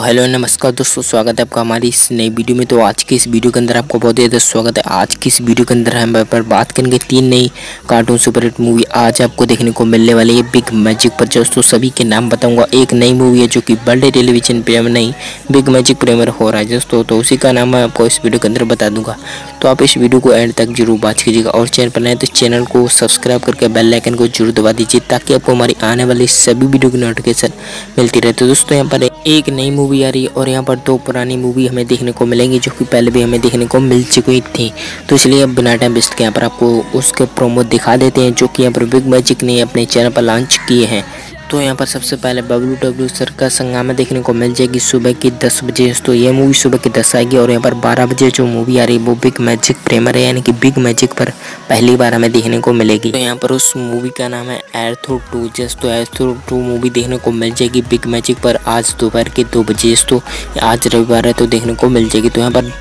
Hello नमस्कार दोस्तों, स्वागत है आपका हमारी इस नई वीडियो में। तो आज की इस वीडियो के अंदर आपको बहुत ज़्यादा स्वागत है। आज की इस वीडियो के अंदर हम पर बात करेंगे 3 नई कार्टून सुपरहिट मूवी आज आपको देखने को मिलने वाली है बिग मैजिक पर। दोस्तों सभी के नाम बताऊंगा। एक नई मूवी है जो कि वर्ल्ड टेलीविजन प्रीमियर नहीं बिग मैजिक प्रीमियर हो रहा है दोस्तों, तो उसी का नाम मैं आपको इस वीडियो के अंदर बता दूंगा। तो आप इस वीडियो को एंड तक जरूर वॉच कीजिएगा और चैनल पर नए तो चैनल को सब्सक्राइब करके बेल आइकन को जरूर दबा दीजिए ताकि आपको हमारी आने वाली सभी वीडियो की नोटिफिकेशन मिलती रहे। तो दोस्तों यहाँ पर एक नई मूवी आ रही है और यहाँ पर 2 पुरानी मूवी हमें देखने को मिलेंगी जो कि पहले भी हमें देखने को मिल चुकी थी। तो इसलिए अब बिना टाइम वेस्ट के यहाँ पर आपको उसके प्रोमो दिखा देते हैं जो कि यहाँ पर बिग मैजिक ने अपने चैनल पर लॉन्च किए हैं। तो यहाँ पर सबसे पहले WWE सर्कस हंगामा देखने को मिल जाएगी सुबह की 10 बजे। तो ये मूवी सुबह की 10 आएगी और यहाँ पर 12 बजे जो मूवी आ रही है वो बिग मैजिक प्रीमियर है, यानी कि बिग मैजिक पर पहली बार हमें देखने को मिलेगी। तो यहाँ पर उस मूवी का नाम है एर्थो 2 जस्ट। तो एर्थो 2 मूवी देखने को मिल जाएगी बिग मैजिक पर आज दोपहर के 2 बजे। तो आज रविवार है तो देखने को मिल जाएगी। तो यहाँ पर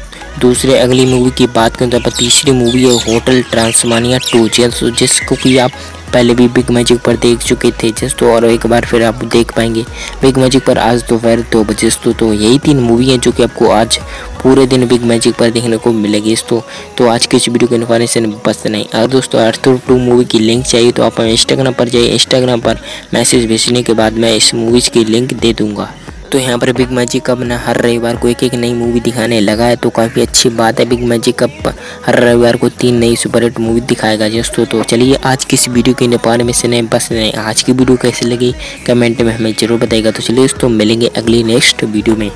दूसरे अगली मूवी की बात करें तो यहाँ पर तीसरी मूवी है होटल ट्रांसमानिया 2 जिसको कि आप पहले भी बिग मैजिक पर देख चुके थे तो और एक बार फिर आप देख पाएंगे बिग मैजिक पर आज दोपहर 2 बजे। तो यही 3 मूवी हैं जो कि आपको आज पूरे दिन बिग मैजिक पर देखने को मिलेगी। तो आज की इस वीडियो की इन्फॉर्मेशन बस नहीं। अगर दोस्तों एर्थो 2 मूवी की लिंक चाहिए तो आप इंस्टाग्राम पर जाइए। इंस्टाग्राम पर मैसेज भेजने के बाद मैं इस मूवीज़ की लिंक दे दूँगा। तो यहाँ पर बिग मैजिक अब ना हर रविवार को एक नई मूवी दिखाने लगा है, तो काफ़ी अच्छी बात है। बिग मैजिक अब हर रविवार को 3 नई सुपरहिट मूवी दिखाएगा दोस्तों। तो चलिए आज की इस वीडियो के नेपाल में से नहीं बस नहीं। आज की वीडियो कैसी लगी कमेंट में हमें जरूर बताइएगा। तो चलिए दोस्तों मिलेंगे अगली नेक्स्ट वीडियो में।